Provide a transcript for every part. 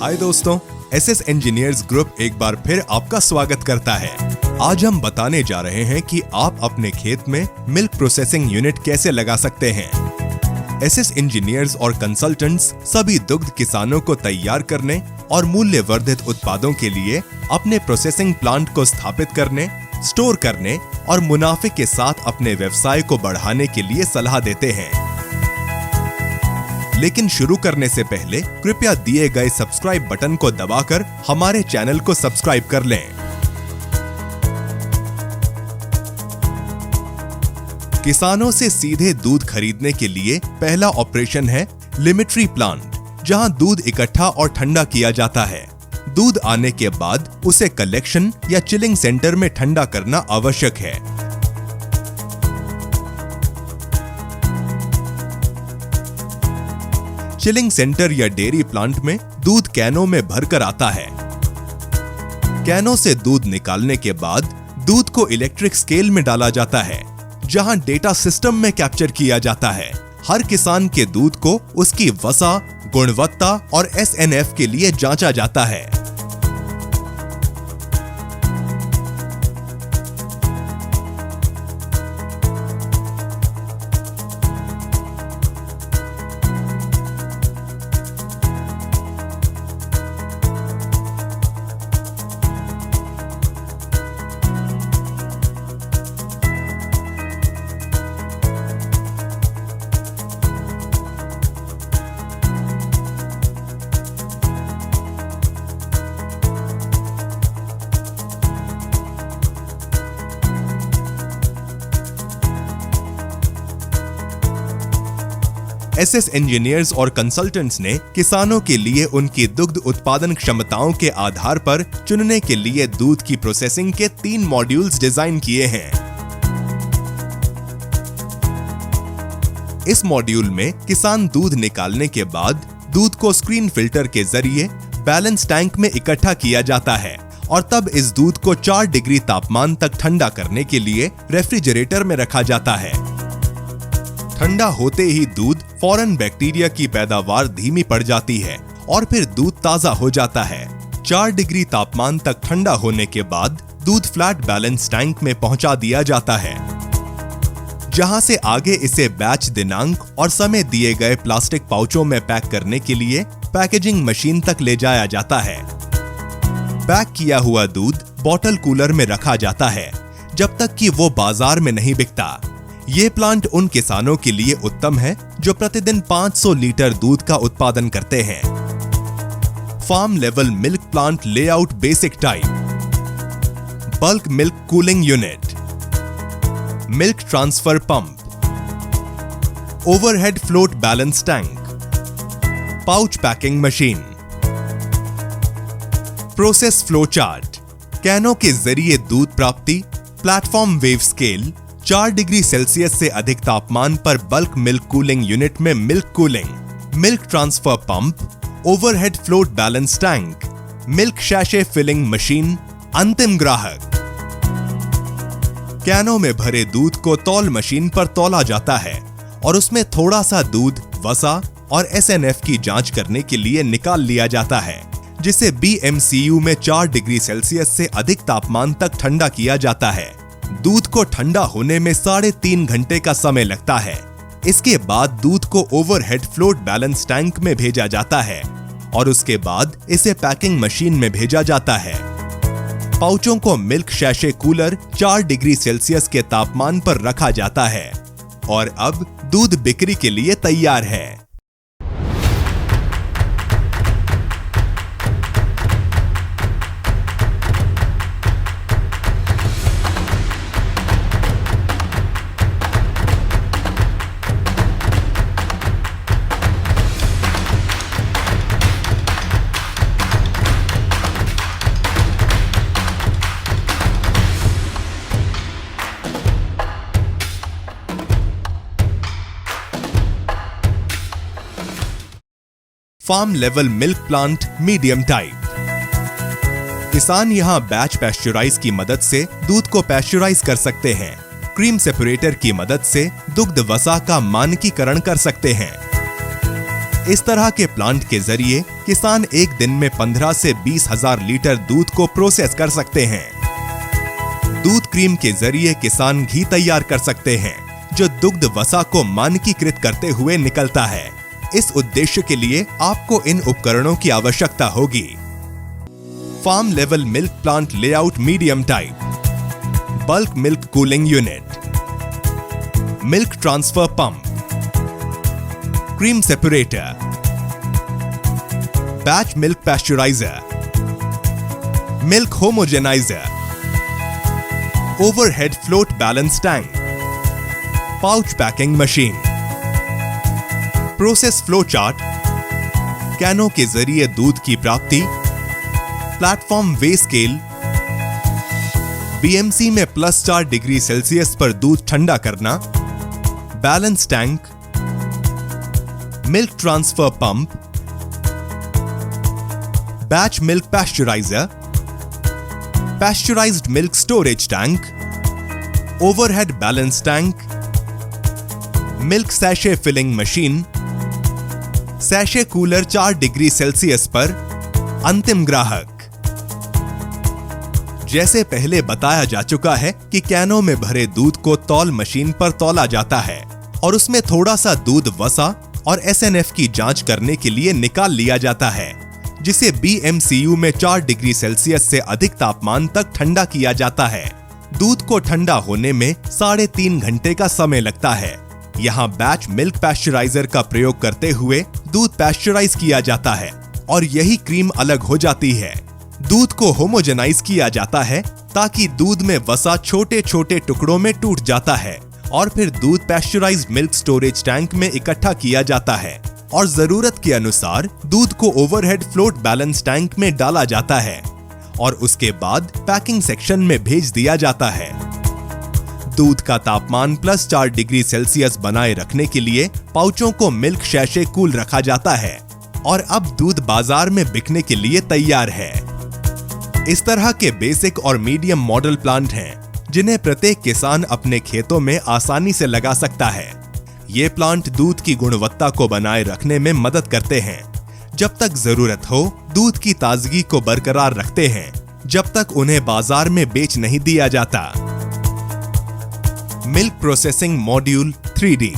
हाय दोस्तों, SS engineers group एक बार फिर आपका स्वागत करता है। आज हम बताने जा रहे हैं कि आप अपने खेत में मिल्क प्रोसेसिंग यूनिट कैसे लगा सकते हैं। एसएस इंजीनियर्स और कंसल्टेंट्स सभी दुग्ध किसानों को तैयार करने और मूल्य वर्धित उत्पादों के लिए अपने प्रोसेसिंग प्लांट को स्थापित करने, स्टोर करने और मुनाफे के साथ अपने व्यवसाय को बढ़ाने के लिए सलाह देते हैं। लेकिन शुरू करने से पहले कृपया दिए गए सब्सक्राइब बटन को दबाकर हमारे चैनल को सब्सक्राइब कर लें। किसानों से सीधे दूध खरीदने के लिए पहला ऑपरेशन है लिमिटरी प्लांट, जहां दूध इकट्ठा और ठंडा किया जाता है। दूध आने के बाद उसे कलेक्शन या चिलिंग सेंटर में ठंडा करना आवश्यक है। चिलिंग सेंटर या डेयरी प्लांट में दूध कैनों में भरकर आता है। कैनों से दूध निकालने के बाद दूध को इलेक्ट्रिक स्केल में डाला जाता है, जहां डेटा सिस्टम में कैप्चर किया जाता है। हर किसान के दूध को उसकी वसा, गुणवत्ता और एसएनएफ के लिए जांचा जाता है। एसएस इंजीनियर्स और कंसल्टेंट्स ने किसानों के लिए उनकी दुग्ध उत्पादन क्षमताओं के आधार पर चुनने के लिए दूध की प्रोसेसिंग के 3 मॉड्यूल्स डिजाइन किए हैं। इस मॉड्यूल में किसान दूध निकालने के बाद दूध को स्क्रीन फिल्टर के जरिए बैलेंस टैंक में इकट्ठा किया जाता है और तब इस दूध को 4 डिग्री तापमान तक ठंडा करने के लिए रेफ्रिजरेटर में रखा जाता है। ठंडा होते ही दूध फौरन बैक्टीरिया की पैदावार धीमी पड़ जाती है और फिर दूध ताजा हो जाता है। 4 डिग्री तापमान तक ठंडा होने के बाद दूध फ्लैट बैलेंस टैंक में पहुंचा दिया जाता है, जहां से आगे इसे बैच दिनांक और समय दिए गए प्लास्टिक पाउचों में पैक करने के लिए पैकेजिंग मशीन तक ले जाया जाता है। पैक किया हुआ दूध बॉटल कूलर में रखा जाता है जब तक कि वो बाजार में नहीं बिकता। ये प्लांट उन किसानों के लिए उत्तम है जो प्रतिदिन 500 लीटर दूध का उत्पादन करते हैं। Farm level milk plant layout basic type, bulk milk cooling unit, milk transfer pump, overhead float balance tank, pouch packing machine, process flow chart, कैनों के जरिए दूध प्राप्ति, platform weigh scale, 4 degree Celsius से अधिक तापमान पर बल्क मिल्क कूलिंग यूनिट में milk cooling, milk transfer pump, overhead float balance tank, milk sachet filling machine, अंतिम ग्राहक। कैनों में भरे दूध को तौल मशीन पर तौला जाता है और उसमें थोड़ा सा दूध, वसा और एसएनएफ की जांच करने के लिए निकाल लिया जाता है, जिसे बीएमसीयू में 4 डिग्री सेल्सियस से अधिक तापमान तक ठंडा किया जाता है। दूध को ठंडा होने में 3.5 घंटे का समय लगता है। इसके बाद दूध को ओवरहेड फ्लोट बैलेंस टैंक में भेजा जाता है और उसके बाद इसे पैकिंग मशीन में भेजा जाता है। पाउचों को मिल्क शैशे कूलर 4 डिग्री सेल्सियस के तापमान पर रखा जाता है और अब दूध बिक्री के लिए तैयार है। Farm level milk plant medium type. किसान यहां बैच पैस्चराइज की मदद से दूध को पैस्चराइज कर सकते हैं। क्रीम सेपरेटर की मदद से दुग्ध वसा का मानकीकरण कर सकते हैं। इस तरह के प्लांट के जरिए किसान एक दिन में 15 से 20 हजार लीटर दूध को प्रोसेस कर सकते हैं। दूध क्रीम के जरिए किसान घी तैयार कर सकते हैं, जो दुग्ध वसा को मानकीकृत करते हुए निकलता है। इस उद्देश्य के लिए आपको इन उपकरणों की आवश्यकता होगी। Farm level milk plant layout medium type, bulk milk cooling unit, milk transfer pump, cream separator, batch milk pasteurizer, milk homogenizer, overhead float balance tank, pouch packing machine, process flow chart, कैनों के जरिए दूध की प्राप्ति, platform वे scale, BMC में +4 degree Celsius पर दूध ठंडा करना, balance tank, milk transfer pump, batch milk pasteurizer, pasteurized milk storage tank, overhead balance tank, milk sachet filling machine, sachet cooler 4 degree Celsius पर, अंतिम ग्राहक। जैसे पहले बताया जा चुका है कि कैनों में भरे दूध को तौल मशीन पर तौला जाता है और उसमें थोड़ा सा दूध वसा और एसएनएफ की जांच करने के लिए निकाल लिया जाता है, जिसे बीएमसीयू में 4 डिग्री सेल्सियस से अधिक तापमान तक ठंडा किया जाता है। दूध को ठंडा होने में 3.5 घंटे का समय लगता है। यहाँ बैच मिल्क पैस्चराइजर का प्रयोग करते हुए दूध पैस्चराइज किया जाता है और यही क्रीम अलग हो जाती है। दूध को होमोजेनाइज किया जाता है ताकि दूध में वसा छोटे छोटे टुकड़ों में टूट जाता है और फिर दूध पैस्चराइज्ड मिल्क स्टोरेज टैंक में इकट्ठा किया जाता है और जरूरत के अनुसार दूध को ओवरहेड फ्लोट बैलेंस टैंक में डाला जाता है और उसके बाद पैकिंग सेक्शन में भेज दिया जाता है। दूध का तापमान +4 डिग्री सेल्सियस बनाए रखने के लिए पाउचों को मिल्क सैशे कूल रखा जाता है और अब दूध बाजार में बिकने के लिए तैयार है। इस तरह के बेसिक और मीडियम मॉडल प्लांट हैं, जिन्हें प्रत्येक किसान अपने खेतों में आसानी से लगा सकता है। ये प्लांट दूध की गुणवत्ता को बनाए रखने में मदद करते हैं। जब तक जरूरत हो दूध की ताजगी को बरकरार रखते हैं, जब तक उन्हें बाजार में बेच नहीं दिया जाता। Milk processing module 3D।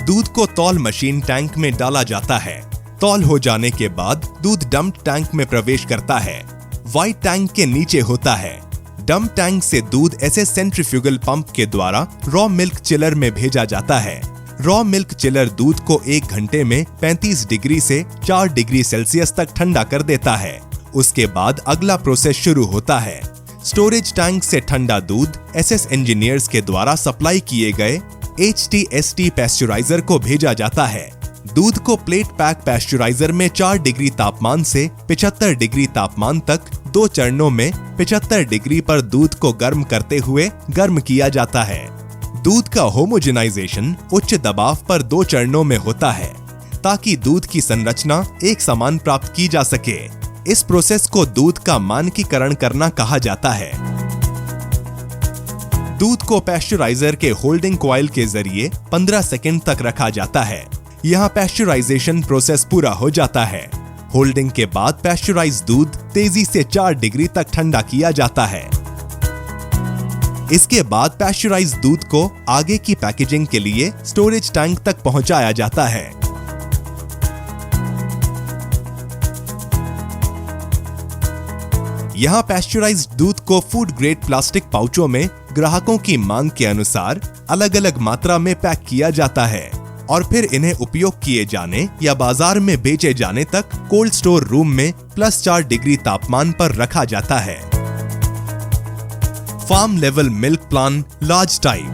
दूध को तौल मशीन टैंक में डाला जाता है। तौल हो जाने के बाद दूध डंप टैंक में प्रवेश करता है। व्हाइट टैंक के नीचे होता है। डंप टैंक से दूध ऐसे सेंट्रीफ्यूगल पंप के द्वारा रॉ मिल्क चिलर में भेजा जाता है। रॉ मिल्क चिलर दूध को 1 घंटे में 35 डिग्री से 4 डिग्री सेल्सियस तक ठंडा कर देता है। उसके बाद अगला प्रोसेस शुरू होता है। स्टोरेज टैंक से ठंडा दूध एसएस इंजीनियर्स के द्वारा सप्लाई किए गए HTST पैस्चराइजर को भेजा जाता है। दूध को प्लेट पैक पैस्चराइजर में 4 डिग्री तापमान से 75 डिग्री तापमान तक 2 चरणों में 75 डिग्री पर दूध को गर्म करते हुए गर्म किया जाता है। दूध का होमोजेनाइजेशन उच्च दबाव पर 2 चरणों में होता है ताकि दूध की संरचना एक समान प्राप्त की जा सके। इस प्रोसेस को दूध का मानकीकरण करना कहा जाता है। दूध को पैस्चराइजर के होल्डिंग कॉइल के जरिए 15 सेकंड तक रखा जाता है। यहाँ पैस्चराइजेशन प्रोसेस पूरा हो जाता है। होल्डिंग के बाद पैस्चराइज्ड दूध तेजी से 4 डिग्री तक ठंडा किया जाता है। इसके बाद पैस्चराइज्ड दूध को आगे की पैकेजिंग के लिए स्टोरेज टैंक तक पहुंचाया जाता है। यहाँ पैस्चराइज्ड दूध को फूड ग्रेड प्लास्टिक पाउचों में ग्राहकों की मांग के अनुसार अलग अलग मात्रा में पैक किया जाता है और फिर इन्हें उपयोग किए जाने या बाजार में बेचे जाने तक कोल्ड स्टोर रूम में +4 डिग्री तापमान पर रखा जाता है। Farm level milk plan large type.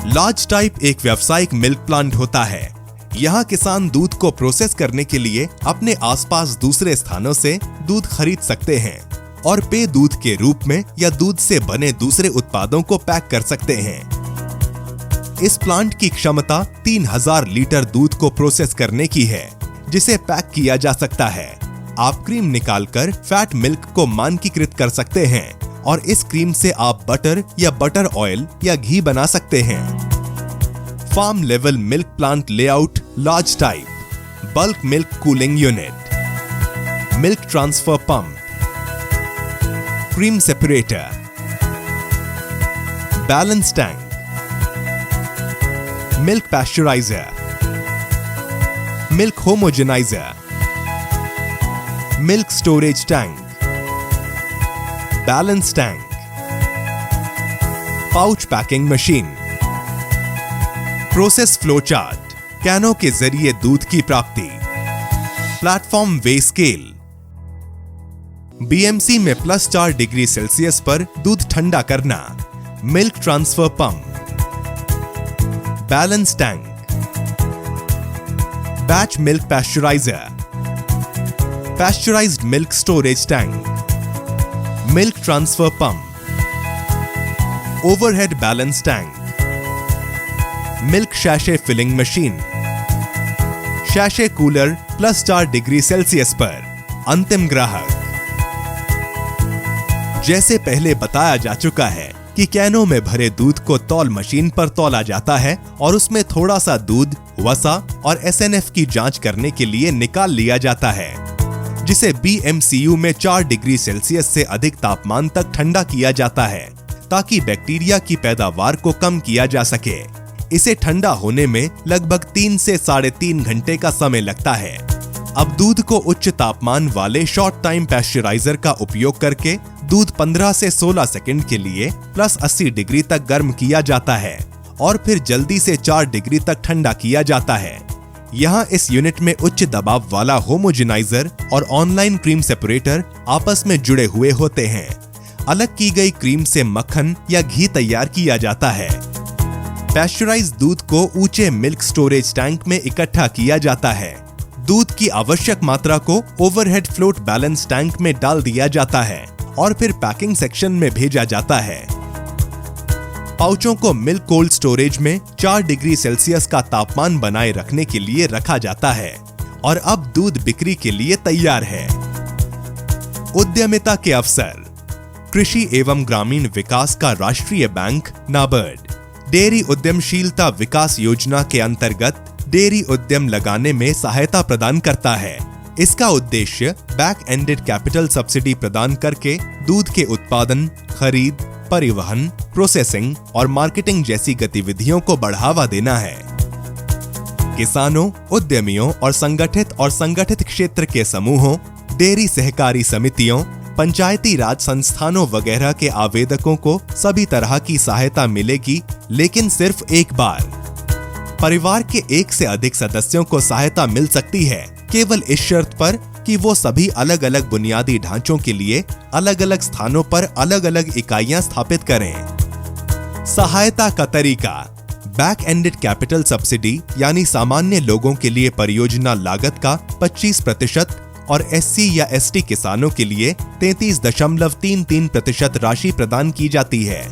Large type एक व्यावसायिक मिल्क प्लांट होता है। यहाँ किसान दूध को प्रोसेस करने के लिए अपने आसपास दूसरे स्थानों से दूध खरीद सकते हैं और पेय दूध के रूप में या दूध से बने दूसरे उत्पादों को पैक कर सकते हैं। इस प्लांट की क्षमता 3000 लीटर दूध को प्रोसेस करने की है, जिसे पैक किया जा सकता है। आप क्रीम निकालकर फैट मिल्क को मानकीकृत कर सकते हैं और इस क्रीम से आप बटर या बटर ऑयल या घी बना सकते हैं। Farm level milk plant layout large type, bulk milk cooling unit, milk transfer pump, cream separator, balance tank, milk pasteurizer, milk homogenizer, milk storage tank, balance tank, pouch packing machine, process flow chart, कैनों के जरिए दूध की प्राप्ति, platform वे scale, BMC में +4 degree Celsius पर दूध ठंडा करना, milk transfer pump, balance tank, batch milk pasteurizer, pasteurized milk storage tank, milk transfer pump, overhead balance tank, milk sachet filling machine, sachet cooler +4 degree Celsius पर, अंतिम ग्राहक। जैसे पहले बताया जा चुका है कि कैनों में भरे दूध को तौल मशीन पर तौला जाता है और उसमें थोड़ा सा दूध, वसा और एसएनएफ की जांच करने के लिए निकाल लिया जाता है, जिसे बीएमसीयू में 4 डिग्री सेल्सियस से अधिक तापमान तक ठंडा किया जाता है ताकि बैक्टीरिया की पैदावार को कम किया जा सके। इसे ठंडा होने में लगभग 3 से 3.5 घंटे का समय लगता है। अब दूध को उच्च तापमान वाले शॉर्ट टाइम पैस्चराइजर का उपयोग करके दूध 15 से 16 सेकंड के लिए +80 डिग्री तक गर्म किया जाता है और फिर जल्दी से 4 डिग्री तक ठंडा किया जाता है। यहाँ इस यूनिट में उच्च दबाव वाला होमोजेनाइजर और ऑनलाइन क्रीम सेपरेटर आपस में जुड़े हुए होते हैं। अलग की गई क्रीम से मक्खन या घी तैयार किया जाता है। पैस्चराइज्ड दूध को ऊंचे मिल्क स्टोरेज टैंक में इकट्ठा किया जाता है। दूध की आवश्यक मात्रा को ओवरहेड फ्लोट बैलेंस टैंक में डाल दिया जाता है और फिर पैकिंग सेक्शन में भेजा जाता है। पाउचों को मिल्क कोल्ड स्टोरेज में 4 डिग्री सेल्सियस का तापमान बनाए रखने के लिए रखा जाता है और अब दूध बिक्री के लिए तैयार है। उद्यमिता के अवसर। कृषि एवं ग्रामीण विकास का राष्ट्रीय बैंक नाबार्ड डेयरी उद्यमशीलता विकास योजना के अंतर्गत डेयरी उद्यम लगाने में सहायता प्रदान करता है। इसका उद्देश्य बैक एंडेड कैपिटल सब्सिडी प्रदान करके दूध के उत्पादन, खरीद, परिवहन, प्रोसेसिंग और मार्केटिंग जैसी गतिविधियों को बढ़ावा देना है। किसानों, उद्यमियों और संगठित क्षेत्र के समूहों, डेयरी सहकारी समितियों, पंचायती राज संस्थानों वगैरह के आवेदकों को सभी तरह की सहायता मिलेगी, लेकिन सिर्फ एक बार। परिवार के 1 से अधिक सदस्यों को सहायता मिल सकती है, केवल इस शर्त पर कि वो सभी अलग अलग बुनियादी ढांचों के लिए अलग अलग स्थानों पर अलग अलग इकाइयां स्थापित करें। सहायता का तरीका। बैक एंडेड कैपिटल सब्सिडी यानी सामान्य लोगों के लिए परियोजना लागत का 25% और एससी या एसटी किसानों के लिए 33.33% राशि प्रदान की जाती है।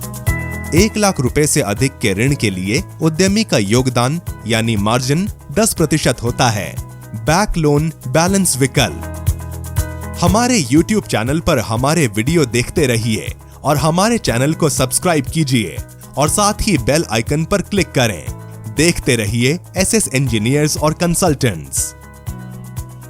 1 लाख रुपए से अधिक के ऋण के लिए उद्यमी का योगदान यानी मार्जिन 10% होता है। बैक लोन बैलेंस विकल्प। हमारे YouTube चैनल पर हमारे वीडियो देखते रहिए और हमारे चैनल को सब्सक्राइब कीजिए और साथ ही बेल आइकन पर क्लिक करें। देखते रहिए SS इंजीनियर्स और कंसल्टेंट्स।